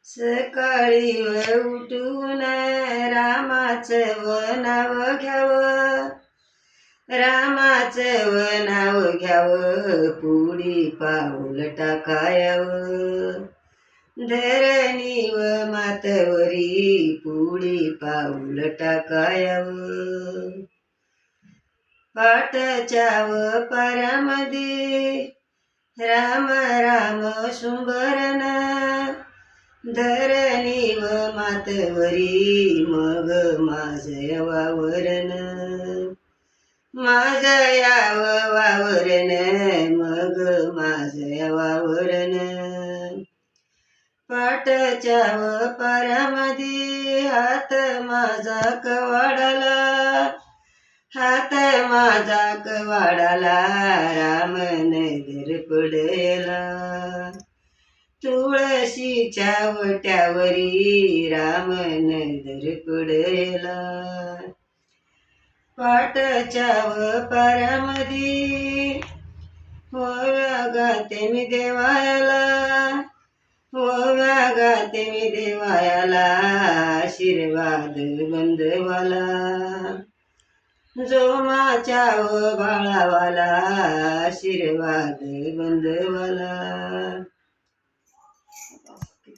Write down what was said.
सकाळी उठून रामाचं नाव घ्यावं, रामाचं नाव घ्यावं, पुढी पाऊल टाकायावं. धरणी व मातवरी पुढी पाऊल टाकायावं. पाटाच्या व पारामध्ये राम राम सुंबरन, धरणी व मातवरी मग माझं वावरन. माझं याव वावरन, मग माझं वावरन. पाटाच्या व पारामध्ये हात माझा कवाडाला, हात माझा कवाडाला, राम नजर पडेला. तुळशीच्या वट्यावरी राम नजर पडेला. पाटाच्या व पारामध्ये ओव्या गाते मी देवायाला, ओव्या गाते मी देवायाला, आशीर्वाद बंधवाला. जोमाच्या व बाळावाला, आशीर्वाद बंधवाला.